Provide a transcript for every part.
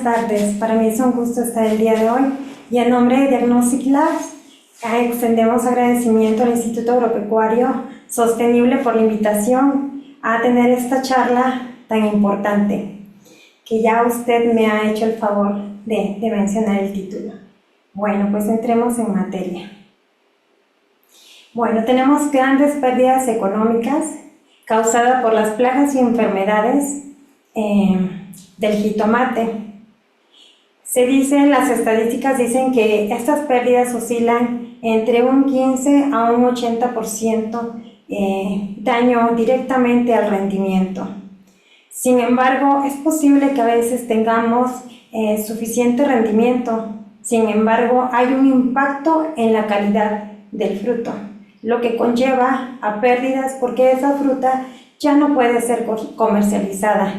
tardes, para mí es un gusto estar el día de hoy y en nombre de Diagnostic Labs extendemos agradecimiento al Instituto Agropecuario Sostenible por la invitación a tener esta charla tan importante que ya usted me ha hecho el favor de mencionar el título. Bueno, pues entremos en materia. Bueno, tenemos grandes pérdidas económicas causadas por las plagas y enfermedades del jitomate. Las estadísticas dicen que estas pérdidas oscilan entre un 15 a un 80% daño directamente al rendimiento. Sin embargo, es posible que a veces tengamos suficiente rendimiento. Sin embargo, hay un impacto en la calidad del fruto, lo que conlleva a pérdidas porque esa fruta ya no puede ser comercializada,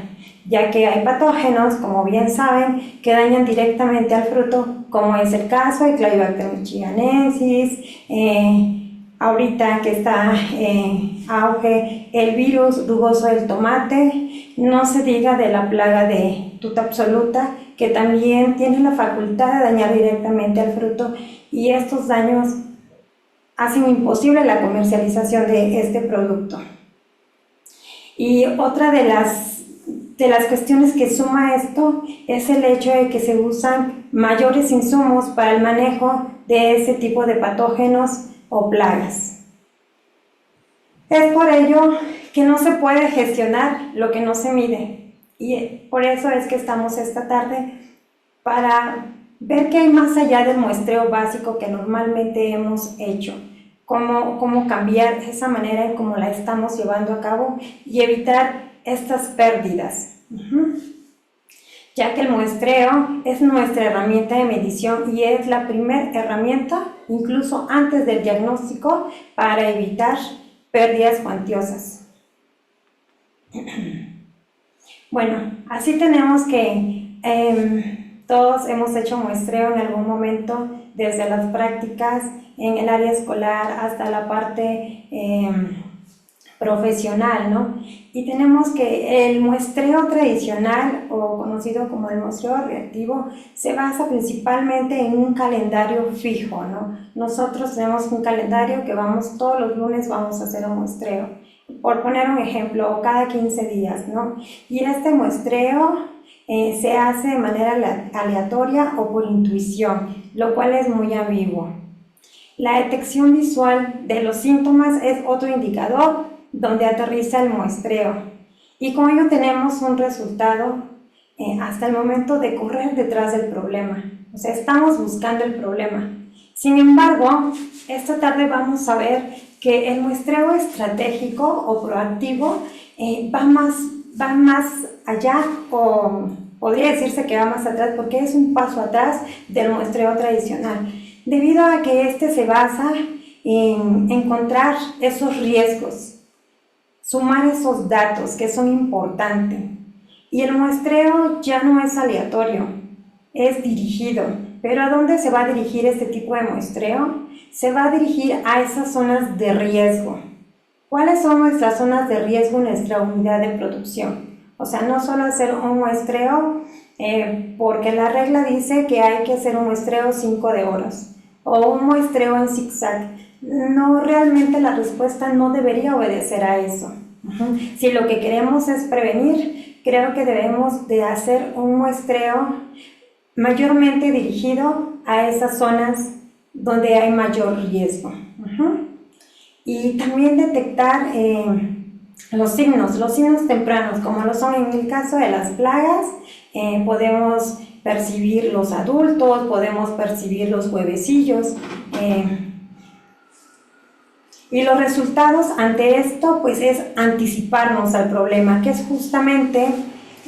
ya que hay patógenos, como bien saben, que dañan directamente al fruto, como es el caso de Clavibacter michiganensis, ahorita que está en auge el virus rugoso del tomate, no se diga de la plaga de tuta absoluta, que también tiene la facultad de dañar directamente al fruto, y estos daños hacen imposible la comercialización de este producto. Y otra de las cuestiones que suma esto es el hecho de que se usan mayores insumos para el manejo de ese tipo de patógenos o plagas. Es por ello que no se puede gestionar lo que no se mide, y por eso es que estamos esta tarde para ver qué hay más allá del muestreo básico que normalmente hemos hecho, cómo cambiar esa manera en cómo la estamos llevando a cabo y evitar estas pérdidas. Ya que el muestreo es nuestra herramienta de medición y es la primera herramienta, incluso antes del diagnóstico, para evitar pérdidas cuantiosas. Bueno, así tenemos que todos hemos hecho muestreo en algún momento, desde las prácticas en el área escolar hasta la parte profesional, ¿no? Y tenemos que el muestreo tradicional, o conocido como el muestreo reactivo, se basa principalmente en un calendario fijo, ¿no? Nosotros tenemos un calendario que todos los lunes vamos a hacer un muestreo, por poner un ejemplo, cada 15 días, ¿no? Y este muestreo se hace de manera aleatoria o por intuición, lo cual es muy ambiguo. La detección visual de los síntomas es otro indicador donde aterriza el muestreo, y con ello tenemos un resultado hasta el momento de correr detrás del problema, o sea, estamos buscando el problema. Sin embargo, esta tarde vamos a ver que el muestreo estratégico o proactivo va más allá, o podría decirse que va más atrás, porque es un paso atrás del muestreo tradicional, debido a que este se basa en encontrar esos riesgos, sumar esos datos que son importantes. Y el muestreo ya no es aleatorio, es dirigido. ¿Pero a dónde se va a dirigir este tipo de muestreo? Se va a dirigir a esas zonas de riesgo. ¿Cuáles son nuestras zonas de riesgo en nuestra unidad de producción? O sea, no solo hacer un muestreo porque la regla dice que hay que hacer un muestreo 5 de horas o un muestreo en zigzag. No, realmente la respuesta no debería obedecer a eso. Si lo que queremos es prevenir, creo que debemos de hacer un muestreo mayormente dirigido a esas zonas donde hay mayor riesgo. Y también detectar los signos tempranos, como lo son en el caso de las plagas. Podemos percibir los adultos, podemos percibir los huevecillos, y los resultados ante esto pues es anticiparnos al problema, que es justamente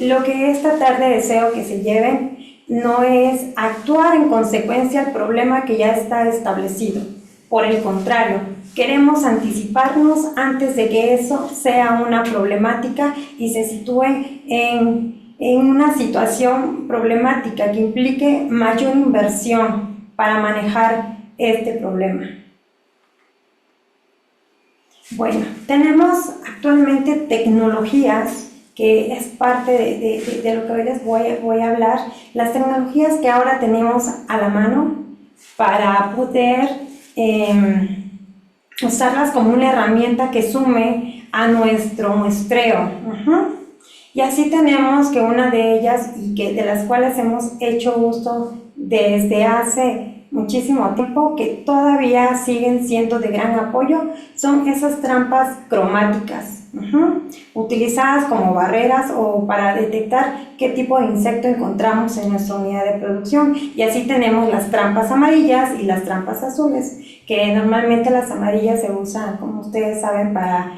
lo que esta tarde deseo que se lleven. No es actuar en consecuencia al problema que ya está establecido, por el contrario, queremos anticiparnos antes de que eso sea una problemática y se sitúe en una situación problemática que implique mayor inversión para manejar este problema. Bueno, tenemos actualmente tecnologías que es parte de lo que hoy les voy a hablar, las tecnologías que ahora tenemos a la mano para poder usarlas como una herramienta que sume a nuestro muestreo. Y así tenemos que una de ellas, y que de las cuales hemos hecho uso desde hace muchísimo tiempo, que todavía siguen siendo de gran apoyo, son esas trampas cromáticas, utilizadas como barreras o para detectar qué tipo de insecto encontramos en nuestra unidad de producción. Y así tenemos las trampas amarillas y las trampas azules, que normalmente las amarillas se usan, como ustedes saben, para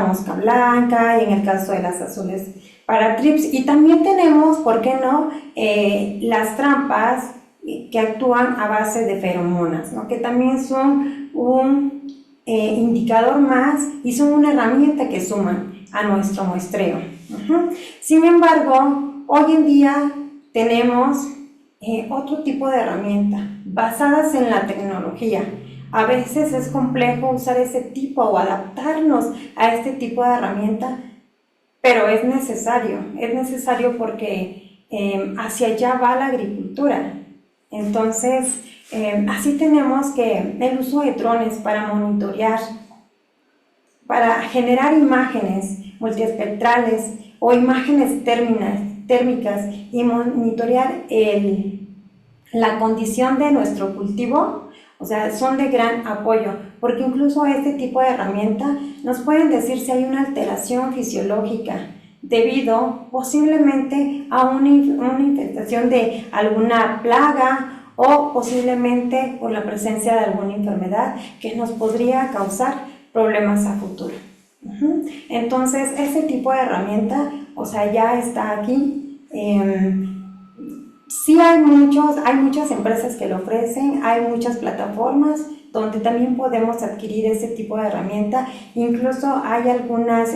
mosca blanca, y en el caso de las azules para trips. Y también tenemos, ¿por qué no?, las trampas que actúan a base de feromonas, ¿no?, que también son un indicador más y son una herramienta que suman a nuestro muestreo. Sin embargo, hoy en día tenemos otro tipo de herramienta basadas en la tecnología. A veces es complejo usar ese tipo o adaptarnos a este tipo de herramienta, pero es necesario porque hacia allá va la agricultura. Entonces, así tenemos que el uso de drones para monitorear, para generar imágenes multiespectrales o imágenes térmicas y monitorear la condición de nuestro cultivo. O sea, son de gran apoyo, porque incluso este tipo de herramienta nos pueden decir si hay una alteración fisiológica debido posiblemente a una infestación de alguna plaga o posiblemente por la presencia de alguna enfermedad que nos podría causar problemas a futuro. Entonces, ese tipo de herramienta, o sea, ya está aquí. Sí hay muchas empresas que lo ofrecen, hay muchas plataformas donde también podemos adquirir ese tipo de herramienta. Incluso hay algunas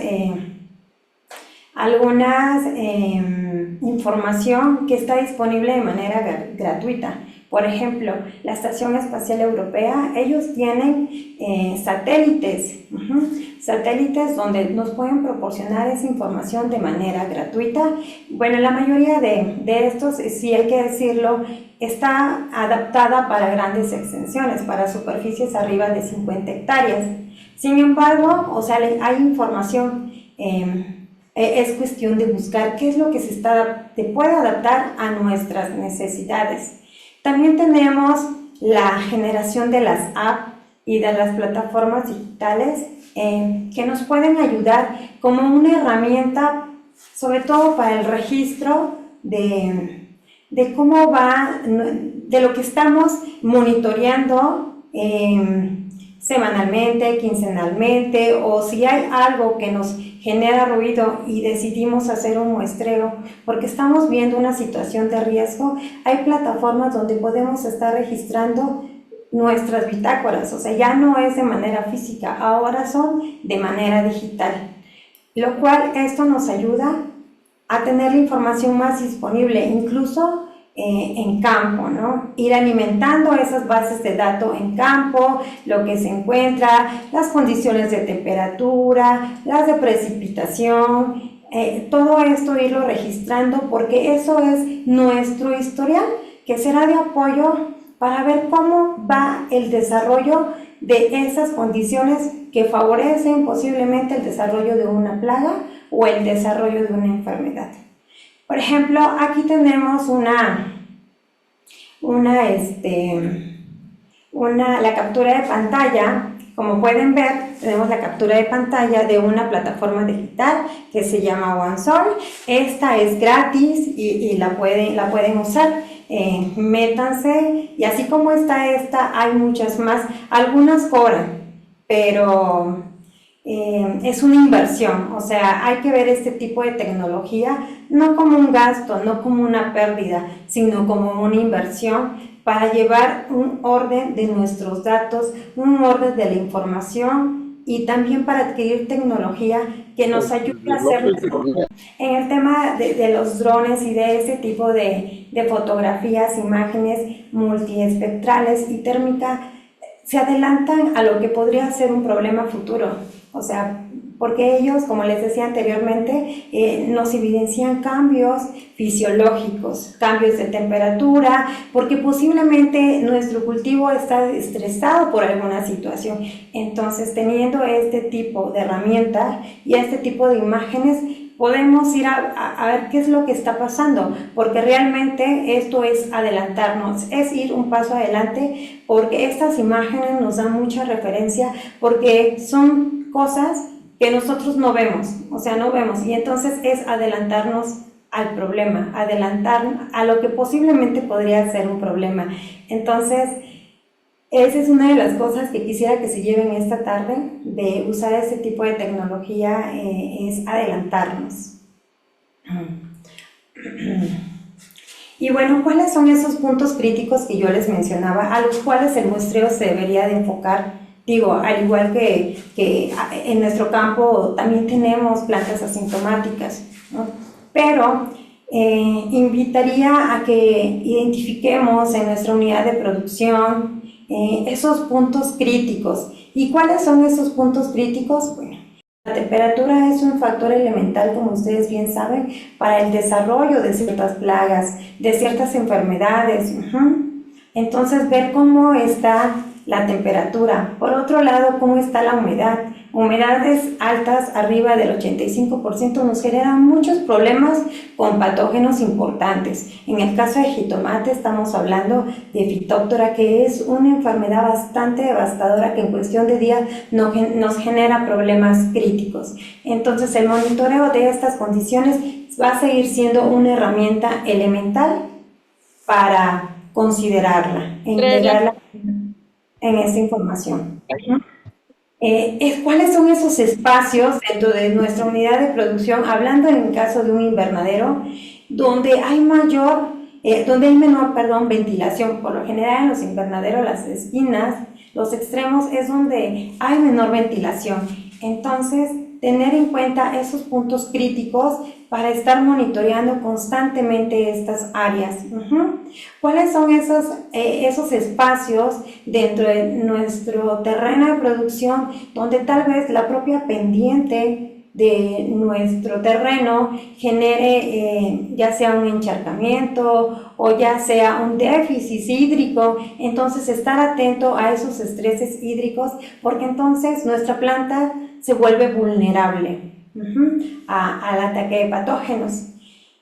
información que está disponible de manera gratuita. Por ejemplo, la Estación Espacial Europea, ellos tienen satélites donde nos pueden proporcionar esa información de manera gratuita. Bueno, la mayoría de estos, sí hay que decirlo, está adaptada para grandes extensiones, para superficies arriba de 50 hectáreas. Sin embargo, o sea, hay información, es cuestión de buscar qué es lo que se puede adaptar a nuestras necesidades. También tenemos la generación de las apps y de las plataformas digitales que nos pueden ayudar como una herramienta, sobre todo para el registro de cómo va, de lo que estamos monitoreando semanalmente, quincenalmente, o si hay algo que nos genera ruido y decidimos hacer un muestreo porque estamos viendo una situación de riesgo. Hay plataformas donde podemos estar registrando nuestras bitácoras, o sea, ya no es de manera física, ahora son de manera digital, lo cual esto nos ayuda a tener la información más disponible, incluso en campo, ¿no? Ir alimentando esas bases de datos en campo, lo que se encuentra, las condiciones de temperatura, las de precipitación, todo esto irlo registrando, porque eso es nuestro historial que será de apoyo para ver cómo va el desarrollo de esas condiciones que favorecen posiblemente el desarrollo de una plaga o el desarrollo de una enfermedad. Por ejemplo, aquí tenemos la captura de pantalla. Como pueden ver, tenemos la captura de pantalla de una plataforma digital que se llama OneSource. Esta es gratis y la pueden usar. Métanse, y así como está esta, hay muchas más. Algunas cobran, pero es una inversión. O sea, hay que ver este tipo de tecnología no como un gasto, no como una pérdida, sino como una inversión para llevar un orden de nuestros datos, un orden de la información, y también para adquirir tecnología que nos ayude a hacer en el tema de los drones y de ese tipo de fotografías, imágenes multiespectrales y térmica. Se adelantan a lo que podría ser un problema futuro. O sea, porque ellos, como les decía anteriormente, nos evidencian cambios fisiológicos, cambios de temperatura, porque posiblemente nuestro cultivo está estresado por alguna situación. Entonces, teniendo este tipo de herramienta y este tipo de imágenes, podemos ir a ver qué es lo que está pasando, porque realmente esto es adelantarnos, es ir un paso adelante, porque estas imágenes nos dan mucha referencia, porque son cosas que nosotros no vemos, o sea, no vemos, y entonces es adelantarnos al problema, adelantar a lo que posiblemente podría ser un problema. Entonces, esa es una de las cosas que quisiera que se lleven esta tarde, de usar ese tipo de tecnología, es adelantarnos. Y bueno, ¿cuáles son esos puntos críticos que yo les mencionaba, a los cuales el muestreo se debería de enfocar? Digo, al igual que en nuestro campo también tenemos plantas asintomáticas, ¿no? Pero invitaría a que identifiquemos en nuestra unidad de producción esos puntos críticos. ¿Y cuáles son esos puntos críticos? Bueno, la temperatura es un factor elemental, como ustedes bien saben, para el desarrollo de ciertas plagas, de ciertas enfermedades. Entonces, ver cómo está la temperatura. Por otro lado, cómo está la humedad. Humedades altas, arriba del 85%, nos generan muchos problemas con patógenos importantes. En el caso de jitomate estamos hablando de Phytophthora, que es una enfermedad bastante devastadora que en cuestión de días nos genera problemas críticos. Entonces, el monitoreo de estas condiciones va a seguir siendo una herramienta elemental para considerarla, integrarla en esta información. ¿Cuáles son esos espacios dentro de nuestra unidad de producción, hablando en el caso de un invernadero, donde hay menor ventilación? Por lo general en los invernaderos, las esquinas, los extremos es donde hay menor ventilación. Entonces, tener en cuenta esos puntos críticos para estar monitoreando constantemente estas áreas. ¿Cuáles son esos espacios dentro de nuestro terreno de producción donde tal vez la propia pendiente de nuestro terreno genere ya sea un encharcamiento o ya sea un déficit hídrico? Entonces, estar atento a esos estreses hídricos, porque entonces nuestra planta se vuelve vulnerable al ataque de patógenos.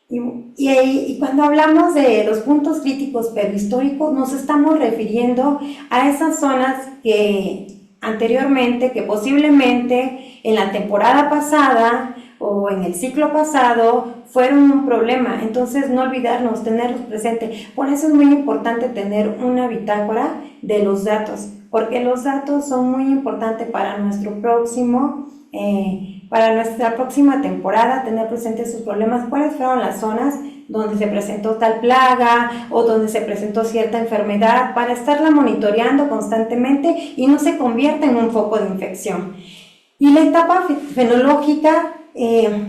Y cuando hablamos de los puntos críticos perhistóricos, nos estamos refiriendo a esas zonas que anteriormente, que posiblemente en la temporada pasada o en el ciclo pasado fueron un problema. Entonces, no olvidarnos, tenerlos presentes. Por eso es muy importante tener una bitácora de los datos, porque los datos son muy importantes para para nuestra próxima temporada, tener presentes sus problemas, cuáles fueron las zonas donde se presentó tal plaga o donde se presentó cierta enfermedad, para estarla monitoreando constantemente y no se convierta en un foco de infección. Y la etapa fenológica,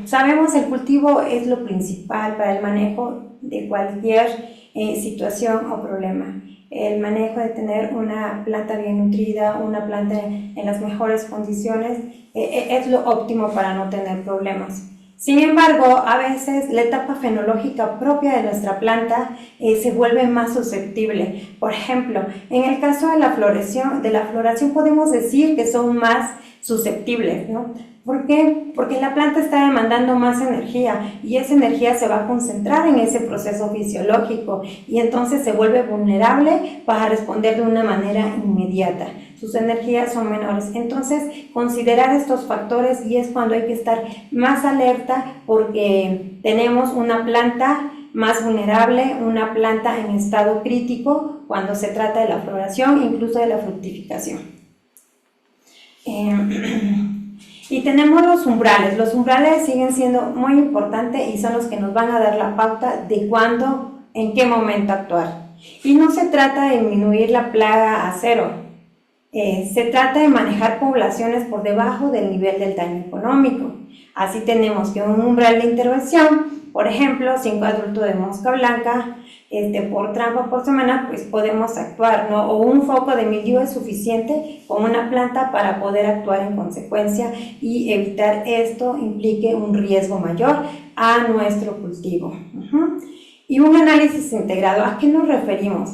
sabemos el cultivo es lo principal para el manejo de cualquier situación o problema. El manejo de tener una planta bien nutrida, una planta en las mejores condiciones, es lo óptimo para no tener problemas. Sin embargo, a veces la etapa fenológica propia de nuestra planta se vuelve más susceptible. Por ejemplo, en el caso de la floración podemos decir que son más susceptibles, ¿no? ¿Por qué? Porque la planta está demandando más energía y esa energía se va a concentrar en ese proceso fisiológico y entonces se vuelve vulnerable para responder de una manera inmediata. Sus energías son menores. Entonces, considerar estos factores, y es cuando hay que estar más alerta, porque tenemos una planta más vulnerable, una planta en estado crítico cuando se trata de la floración e incluso de la fructificación. Y tenemos los umbrales. Los umbrales siguen siendo muy importantes y son los que nos van a dar la pauta de cuándo, en qué momento actuar. Y no se trata de disminuir la plaga a cero. Se trata de manejar poblaciones por debajo del nivel del daño económico. Así tenemos que un umbral de intervención, por ejemplo, 5 adultos de mosca blanca, por trampa por semana, pues podemos actuar, ¿no? O un foco de mildiu es suficiente con una planta para poder actuar en consecuencia y evitar esto implique un riesgo mayor a nuestro cultivo. Y un análisis integrado, ¿a qué nos referimos?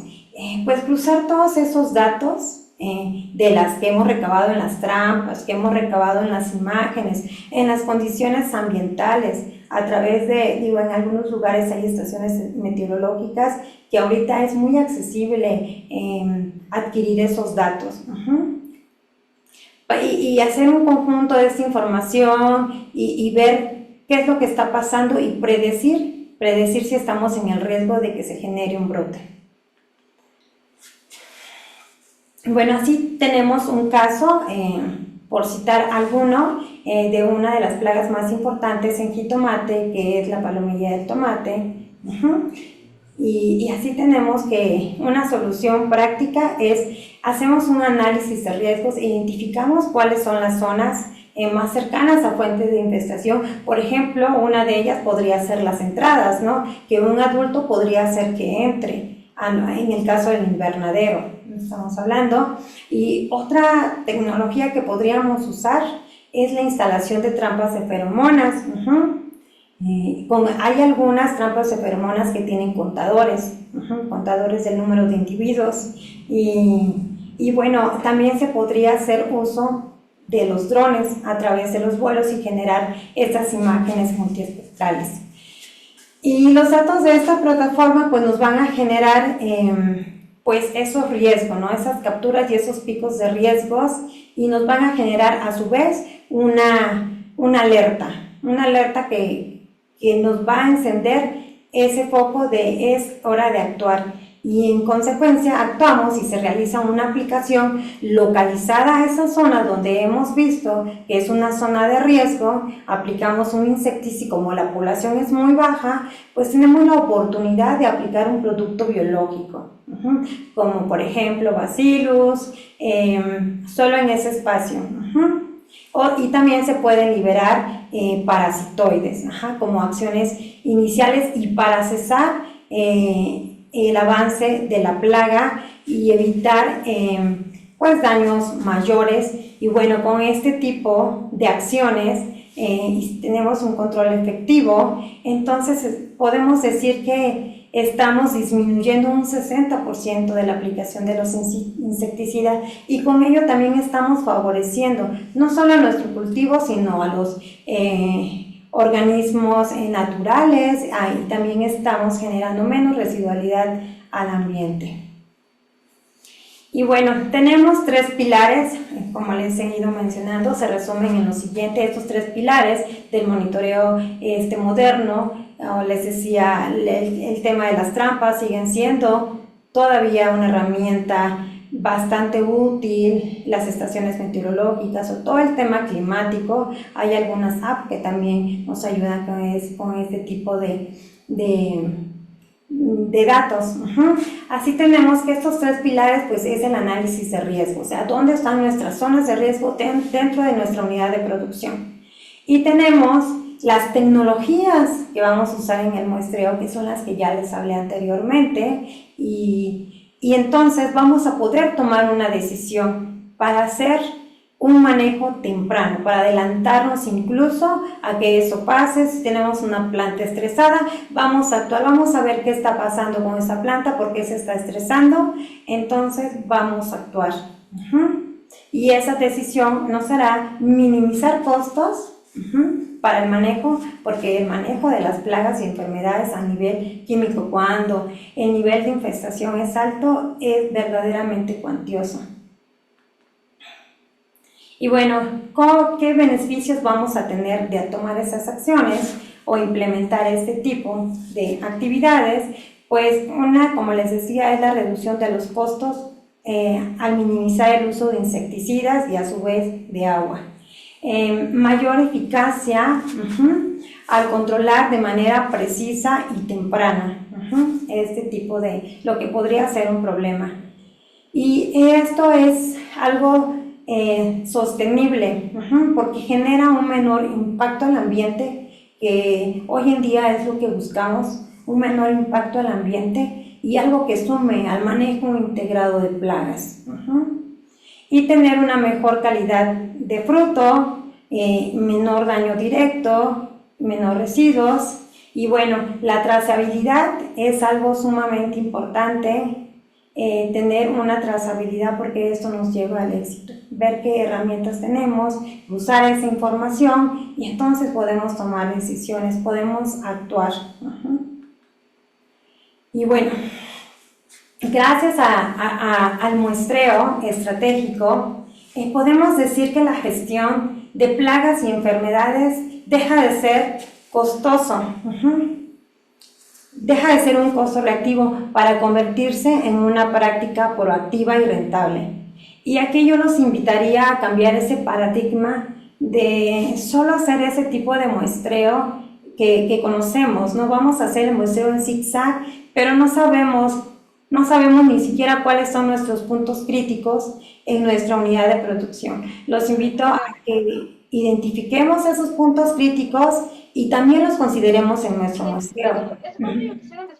Pues cruzar todos esos datos de las que hemos recabado en las trampas, que hemos recabado en las imágenes, en las condiciones ambientales, a través de, en algunos lugares hay estaciones meteorológicas que ahorita es muy accesible adquirir esos datos. Y hacer un conjunto de esta información y ver qué es lo que está pasando y predecir si estamos en el riesgo de que se genere un brote. Bueno, así tenemos un caso, por citar alguno, de una de las plagas más importantes en jitomate, que es la palomilla del tomate. Y así tenemos que una solución práctica es, hacemos un análisis de riesgos e identificamos cuáles son las zonas más cercanas a fuentes de infestación. Por ejemplo, una de ellas podría ser las entradas, ¿no? Que un adulto podría hacer que entre, en el caso del invernadero estamos hablando. Y otra tecnología que podríamos usar es la instalación de trampas de feromonas. Hay algunas trampas de feromonas que tienen contadores, contadores del número de individuos, y bueno, también se podría hacer uso de los drones a través de los vuelos y generar estas imágenes multiespectrales. Y los datos de esta plataforma pues nos van a generar pues esos riesgos, ¿no? Esas capturas y esos picos de riesgos, y nos van a generar a su vez una alerta que nos va a encender ese foco de es hora de actuar, y en consecuencia actuamos y se realiza una aplicación localizada a esa zona donde hemos visto que es una zona de riesgo. Aplicamos un insecticida. Como la población es muy baja, pues tenemos la oportunidad de aplicar un producto biológico, como por ejemplo Bacillus, solo en ese espacio. Y también se pueden liberar parasitoides, como acciones iniciales y para cesar el avance de la plaga y evitar pues daños mayores. Y bueno, con este tipo de acciones tenemos un control efectivo, entonces podemos decir que estamos disminuyendo un 60% de la aplicación de los insecticidas, y con ello también estamos favoreciendo no solo a nuestro cultivo, sino a los organismos naturales, y también estamos generando menos residualidad al ambiente. Y bueno, tenemos 3 pilares, como les he ido mencionando, se resumen en lo siguiente. Estos 3 pilares del monitoreo moderno, les decía, el tema de las trampas siguen siendo todavía una herramienta bastante útil, las estaciones meteorológicas o todo el tema climático. Hay algunas apps que también nos ayudan con este tipo de datos. Así tenemos que estos 3 pilares pues es el análisis de riesgo, o sea, dónde están nuestras zonas de riesgo dentro de nuestra unidad de producción. Y tenemos las tecnologías que vamos a usar en el muestreo, que son las que ya les hablé anteriormente, y entonces vamos a poder tomar una decisión para hacer un manejo temprano, para adelantarnos incluso a que eso pase. Si tenemos una planta estresada, vamos a actuar, vamos a ver qué está pasando con esa planta, por qué se está estresando, entonces vamos a actuar. Y esa decisión nos hará minimizar costos para el manejo, porque el manejo de las plagas y enfermedades a nivel químico, cuando el nivel de infestación es alto, es verdaderamente cuantioso. Y bueno, ¿qué beneficios vamos a tener de tomar esas acciones o implementar este tipo de actividades? Pues una, como les decía, es la reducción de los costos al minimizar el uso de insecticidas y a su vez de agua. Mayor eficacia al controlar de manera precisa y temprana este tipo de lo que podría ser un problema. Y esto es algo sostenible, porque genera un menor impacto al ambiente, que hoy en día es lo que buscamos, un menor impacto al ambiente, y algo que sume al manejo integrado de plagas. Y tener una mejor calidad de fruto, menor daño directo, menor residuos. Y bueno, la trazabilidad es algo sumamente importante, tener una trazabilidad, porque esto nos lleva al éxito. Ver qué herramientas tenemos, usar esa información y entonces podemos tomar decisiones, podemos actuar. Y bueno, gracias al muestreo estratégico, podemos decir que la gestión de plagas y enfermedades deja de ser costoso, deja de ser un costo reactivo para convertirse en una práctica proactiva y rentable. Y aquí yo los invitaría a cambiar ese paradigma de solo hacer ese tipo de muestreo que conocemos. No vamos a hacer el muestreo en zigzag, pero no sabemos ni siquiera cuáles son nuestros puntos críticos en nuestra unidad de producción. Los invito a que identifiquemos esos puntos críticos y también los consideremos en nuestro muestreo.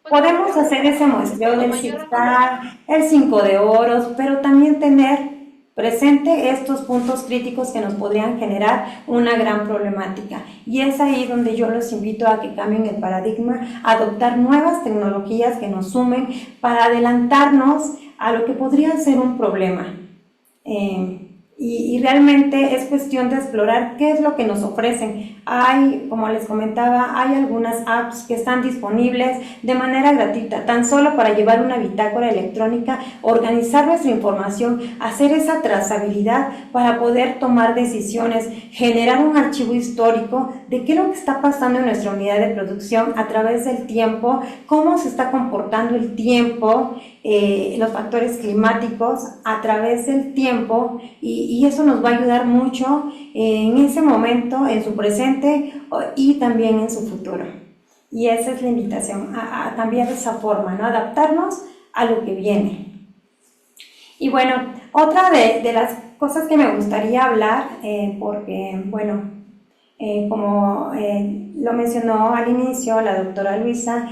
Podemos hacer ese muestreo del zigzag, el 5 de oros, pero también tener presente estos puntos críticos que nos podrían generar una gran problemática. Y es ahí donde yo los invito a que cambien el paradigma, a adoptar nuevas tecnologías que nos sumen para adelantarnos a lo que podría ser un problema. Y realmente es cuestión de explorar qué es lo que nos ofrecen. Hay, como les comentaba, hay algunas apps que están disponibles de manera gratuita, tan solo para llevar una bitácora electrónica, organizar nuestra información, hacer esa trazabilidad para poder tomar decisiones, generar un archivo histórico de qué es lo que está pasando en nuestra unidad de producción a través del tiempo, cómo se está comportando el tiempo, los factores climáticos a través del tiempo, y eso nos va a ayudar mucho en ese momento, en su presente y también en su futuro. Y esa es la invitación, a cambiar de esa forma, ¿no? Adaptarnos a lo que viene. Y bueno, otra de las cosas que me gustaría hablar, porque bueno, como lo mencionó al inicio la doctora Luisa,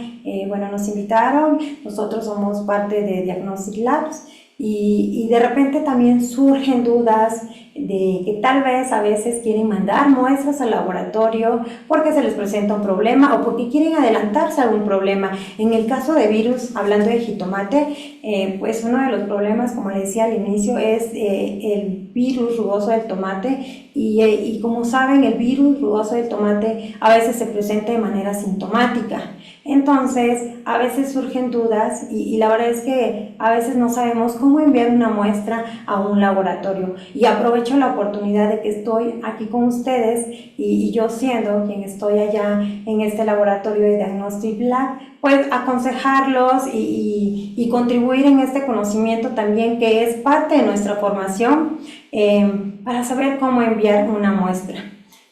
bueno, nos invitaron, nosotros somos parte de Diagnostic Labs, y de repente también surgen dudas de que tal vez a veces quieren mandar muestras al laboratorio porque se les presenta un problema o porque quieren adelantarse a algún problema. En el caso de virus, hablando de jitomate, pues uno de los problemas, como les decía al inicio, es el virus rugoso del tomate, y como saben, el virus rugoso del tomate a veces se presenta de manera sintomática. Entonces, a veces surgen dudas y la verdad es que a veces no sabemos cómo enviar una muestra a un laboratorio. Y aprovecho la oportunidad de que estoy aquí con ustedes y yo siendo quien estoy allá en este laboratorio de Diagnostic Lab, pues aconsejarlos y contribuir en este conocimiento también, que es parte de nuestra formación, para saber cómo enviar una muestra.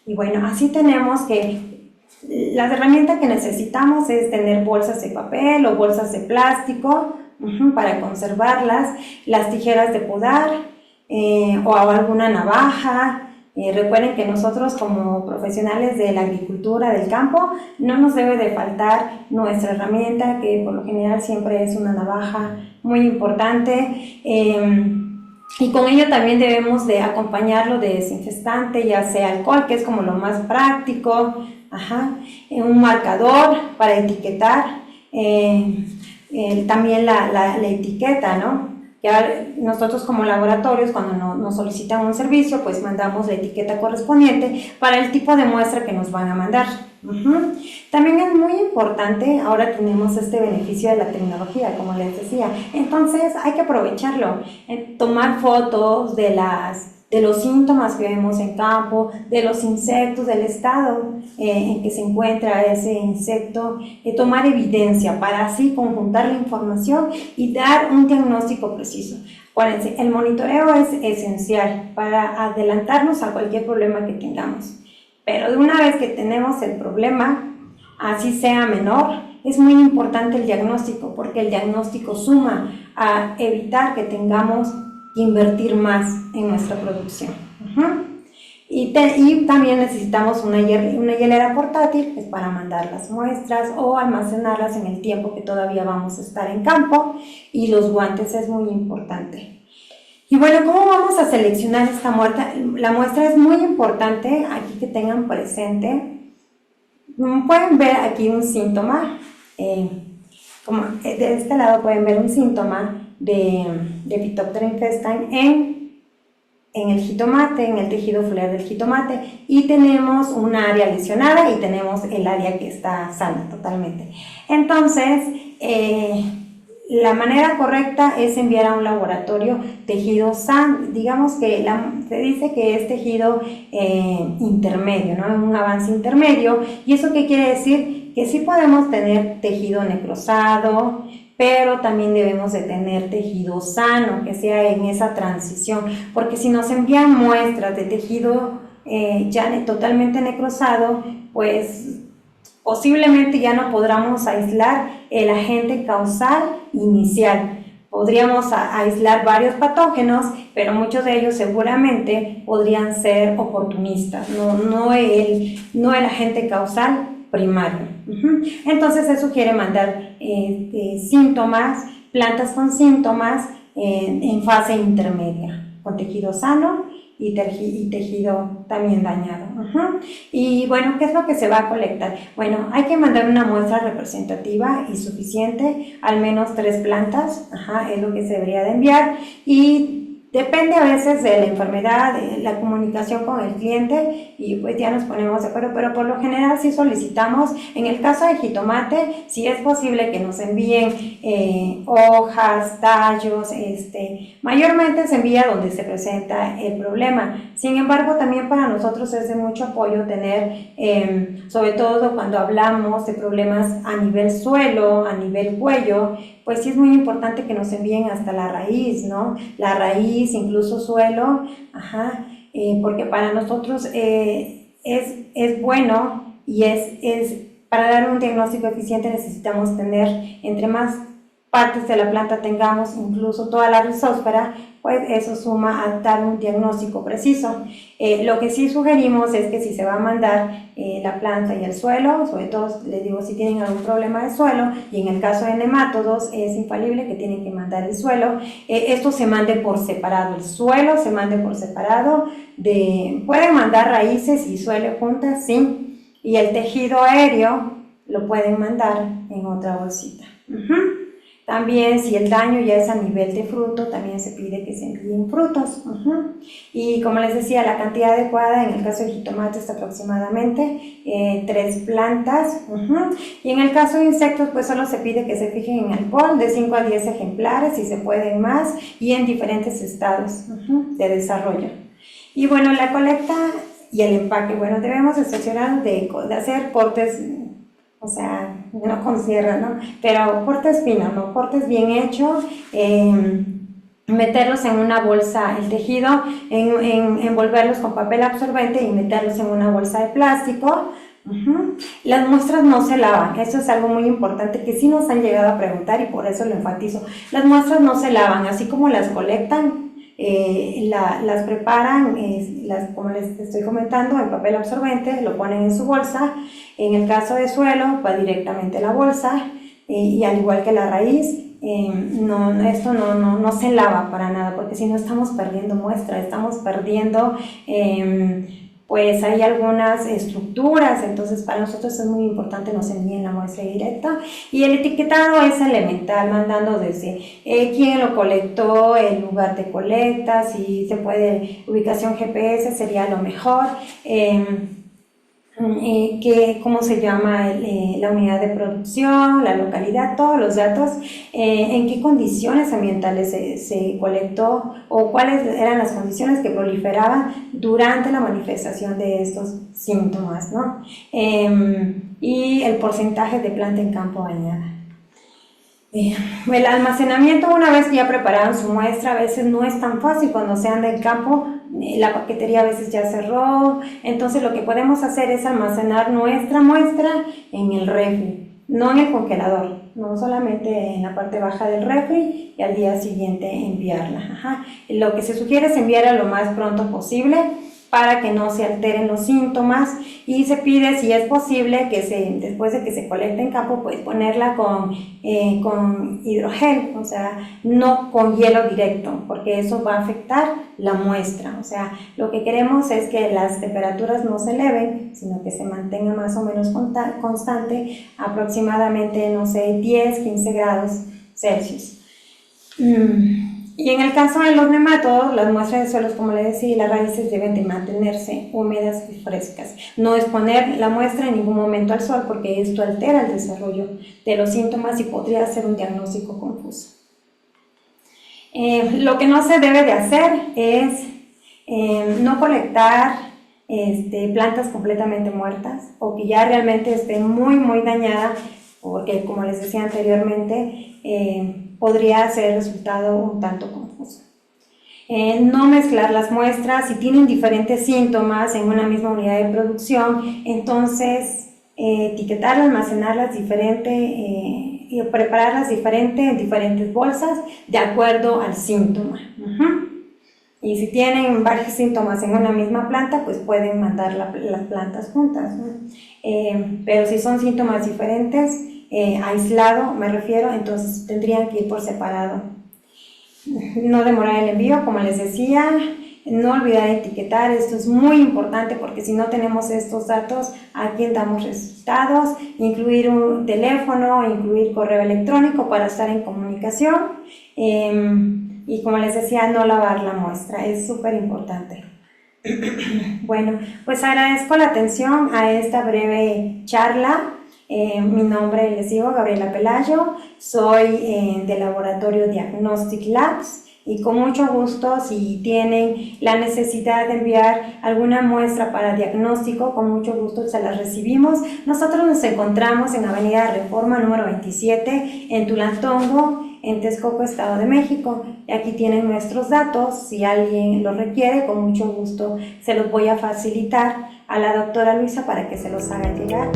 Y bueno, así tenemos que las herramientas que necesitamos es tener bolsas de papel o bolsas de plástico para conservarlas, las tijeras de podar o alguna navaja. Recuerden que nosotros como profesionales de la agricultura, del campo, no nos debe de faltar nuestra herramienta, que por lo general siempre es una navaja muy importante. Y con ello también debemos de acompañarlo de desinfectante, ya sea alcohol, que es como lo más práctico, un marcador para etiquetar, también la etiqueta, ¿no? Ya nosotros como laboratorios, cuando nos solicitan un servicio, pues mandamos la etiqueta correspondiente para el tipo de muestra que nos van a mandar. También es muy importante, ahora tenemos este beneficio de la tecnología, como les decía, entonces hay que aprovecharlo, tomar fotos de los síntomas que vemos en campo, de los insectos, del estado en que se encuentra ese insecto, tomar evidencia para así conjuntar la información y dar un diagnóstico preciso. Acuérdense, el monitoreo es esencial para adelantarnos a cualquier problema que tengamos. Pero de una vez que tenemos el problema, así sea menor, es muy importante el diagnóstico, porque el diagnóstico suma a evitar que tengamos que invertir más en nuestra producción. Y también necesitamos una hielera portátil pues, para mandar las muestras o almacenarlas en el tiempo que todavía vamos a estar en campo, y los guantes es muy importante. Y bueno, ¿cómo vamos a seleccionar esta muestra? La muestra es muy importante aquí que tengan presente. Pueden ver aquí un síntoma, como de este lado pueden ver un síntoma de Phytophthora infestans en el jitomate, en el tejido foliar del jitomate, y tenemos un área lesionada y tenemos el área que está sana totalmente. Entonces, la manera correcta es enviar a un laboratorio tejido sano. Digamos que se dice que es tejido intermedio, ¿no? Un avance intermedio. ¿Y eso qué quiere decir? Que sí podemos tener tejido necrosado, pero también debemos de tener tejido sano, que sea en esa transición, porque si nos envían muestras de tejido ya totalmente necrosado, pues posiblemente ya no podamos aislar el agente causal inicial. Podríamos aislar varios patógenos, pero muchos de ellos seguramente podrían ser oportunistas, no el agente causal primario. Entonces se sugiere mandar síntomas, plantas con síntomas en fase intermedia, con tejido sano y tejido también dañado. Y bueno, ¿qué es lo que se va a colectar? Bueno, hay que mandar una muestra representativa y suficiente, al menos 3 plantas, es lo que se debería de enviar, y depende a veces de la enfermedad, de la comunicación con el cliente, y pues ya nos ponemos de acuerdo, pero por lo general sí solicitamos, en el caso de jitomate, si es posible que nos envíen hojas, tallos, mayormente se envía donde se presenta el problema. Sin embargo, también para nosotros es de mucho apoyo tener, sobre todo cuando hablamos de problemas a nivel suelo, a nivel cuello, pues sí es muy importante que nos envíen hasta la raíz, ¿no? La raíz, incluso suelo, porque para nosotros es bueno, y para dar un diagnóstico eficiente necesitamos tener, entre más partes de la planta tengamos, incluso toda la rizósfera, pues eso suma a dar un diagnóstico preciso. Lo que sí sugerimos es que si se va a mandar la planta y el suelo, sobre todo les digo si tienen algún problema de suelo, y en el caso de nemátodos es infalible que tienen que mandar el suelo, esto se mande por separado, el suelo se mande por separado, pueden mandar raíces y suelo juntas, sí, y el tejido aéreo lo pueden mandar en otra bolsita. También si el daño ya es a nivel de fruto, también se pide que se envíen frutos. Y como les decía, la cantidad adecuada en el caso de jitomate es aproximadamente 3 plantas. Y en el caso de insectos, pues solo se pide que se fijen en alcohol de 5 a 10 ejemplares, si se pueden más, y en diferentes estados de desarrollo. Y bueno, la colecta y el empaque, bueno, debemos excepcionar de hacer cortes, o sea, no con sierra, ¿no? Pero cortes finos, ¿no? Cortes bien hechos, meterlos en una bolsa, el tejido, envolverlos con papel absorbente y meterlos en una bolsa de plástico. Las muestras no se lavan, eso es algo muy importante que sí nos han llegado a preguntar, y por eso lo enfatizo. Las muestras no se lavan, así como las colectan, las preparan, como les estoy comentando, en papel absorbente, lo ponen en su bolsa. En el caso de suelo, va directamente a la bolsa, y al igual que la raíz, esto no se lava para nada, porque si no estamos perdiendo muestra, estamos perdiendo pues hay algunas estructuras. Entonces para nosotros es muy importante nos envíen la muestra directa, y el etiquetado es elemental, mandando desde quién lo colectó, el lugar de colecta, si se puede, ubicación GPS sería lo mejor, cómo se llama la unidad de producción, la localidad, todos los datos, en qué condiciones ambientales se colectó, o cuáles eran las condiciones que proliferaban durante la manifestación de estos síntomas, ¿no? Y el porcentaje de planta en campo dañada. El almacenamiento, una vez que ya prepararon su muestra, a veces no es tan fácil cuando se anda en campo, la paquetería a veces ya cerró. Entonces lo que podemos hacer es almacenar nuestra muestra en el refri, no en el congelador, no solamente en la parte baja del refri, y al día siguiente enviarla. Lo que se sugiere es enviarla lo más pronto posible, para que no se alteren los síntomas, y se pide, si es posible, que después de que se colecte en campo, pues ponerla con hidrogel, o sea, no con hielo directo, porque eso va a afectar la muestra. O sea, lo que queremos es que las temperaturas no se eleven, sino que se mantenga más o menos constante, aproximadamente, no sé, 10, 15 grados Celsius. Y en el caso de los nematodos, las muestras de suelos, como les decía, las raíces deben de mantenerse húmedas y frescas. No exponer la muestra en ningún momento al sol, porque esto altera el desarrollo de los síntomas y podría ser un diagnóstico confuso. Lo que no se debe de hacer es no colectar plantas completamente muertas o que ya realmente estén muy dañadas, porque, como les decía anteriormente, podría ser el resultado un tanto confuso. No mezclar las muestras. Si tienen diferentes síntomas en una misma unidad de producción, entonces etiquetarlas, almacenarlas diferente y prepararlas diferente en diferentes bolsas de acuerdo al síntoma. Y si tienen varios síntomas en una misma planta, pues pueden mandar las plantas juntas, ¿no? Pero si son síntomas diferentes, aislado me refiero, entonces tendrían que ir por separado. No demorar el envío, como les decía, no olvidar etiquetar. Esto es muy importante, porque si no tenemos estos datos, ¿a quién damos resultados? Incluir un teléfono, incluir correo electrónico para estar en comunicación. Y como les decía, no lavar la muestra, es súper importante. Bueno, pues agradezco la atención a esta breve charla. Mi nombre, les digo, Gabriela Pelayo, soy del laboratorio Diagnostic Labs, y con mucho gusto, si tienen la necesidad de enviar alguna muestra para diagnóstico, con mucho gusto se las recibimos. Nosotros nos encontramos en Avenida Reforma número 27 en Tulantongo, en Texcoco, Estado de México. Y aquí tienen nuestros datos. Si alguien los requiere, con mucho gusto se los voy a facilitar a la doctora Luisa para que se los haga llegar.